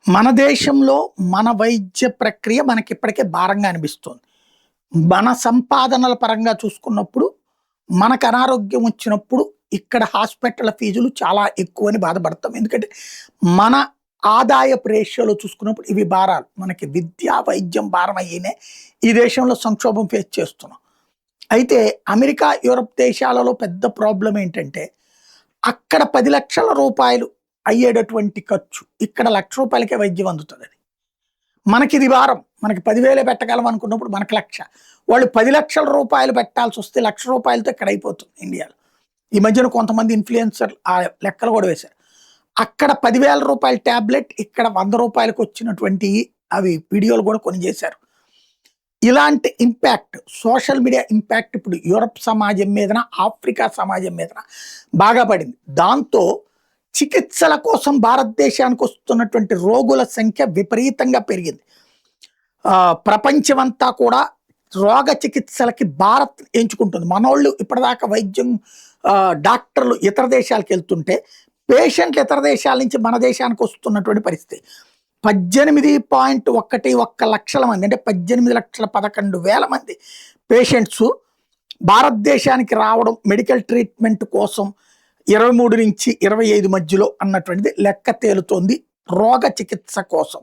మన దేశంలో మన వైద్య ప్రక్రియ మనకిప్పటికే భారంగా అనిపిస్తుంది. మన సంపాదనల పరంగా చూసుకున్నప్పుడు, మనకు అనారోగ్యం వచ్చినప్పుడు ఇక్కడ హాస్పిటల్ ఫీజులు చాలా ఎక్కువని బాధపడతాం. ఎందుకంటే, మన ఆదాయపు రేషియోలో చూసుకున్నప్పుడు ఇవి భారాలు. మనకి విద్య, వైద్యం భారం అయ్యినే ఈ దేశంలో సంక్షోభం ఫేస్ చేస్తున్నాం. అయితే అమెరికా, యూరప్ దేశాలలో పెద్ద ప్రాబ్లమ్ ఏంటంటే, అక్కడ 10,00,000 రూపాయలు అయ్యేటటువంటి ఖర్చు ఇక్కడ రూ. 1,00,000కే వైద్యం అందుతదది. మనకిది భారం. మనకి 10,000 పెట్టగలం అనుకున్నప్పుడు మనకు 1,00,000. వాళ్ళు 10,00,000 రూపాయలు పెట్టాల్సొస్తే రూ. 1,00,000తో ఇక్కడ అయిపోతుంది ఇండియాలో. ఈ మధ్యన కొంతమంది ఇన్‌ఫ్లుయెన్సర్‌లు ఆ లెక్కలు కూడా వేశారు. అక్కడ 10,000 రూపాయల టాబ్లెట్ ఇక్కడ రూ. 100కి వచ్చినటువంటి అవి వీడియోలు కూడా కొన్ని చేశారు. ఇలాంటి ఇంపాక్ట్ సోషల్ మీడియా ఇంపాక్ట్ ఇప్పుడు యూరప్ సమాజం మీదన, ఆఫ్రికా సమాజం మీదన బాగా పడింది. దాంతో చికిత్సల కోసం భారతదేశానికి వస్తున్నటువంటి రోగుల సంఖ్య విపరీతంగా పెరిగింది. ప్రపంచమంతా కూడా రోగ చికిత్సలకి భారత్ ఎంచుకుంటుంది. మనోళ్ళు ఇప్పటిదాకా వైద్యం డాక్టర్లు ఇతర దేశాలకు వెళ్తుంటే పేషెంట్లు ఇతర దేశాల నుంచి మన దేశానికి వస్తున్నటువంటి పరిస్థితి. 18.11 లక్షల మంది అంటే 18,11,000 మంది పేషెంట్స్ భారతదేశానికి రావడం మెడికల్ ట్రీట్మెంట్ కోసం 23 నుంచి 25 మధ్యలో అన్నటువంటిది లెక్క తేలుతోంది రోగ చికిత్స కోసం.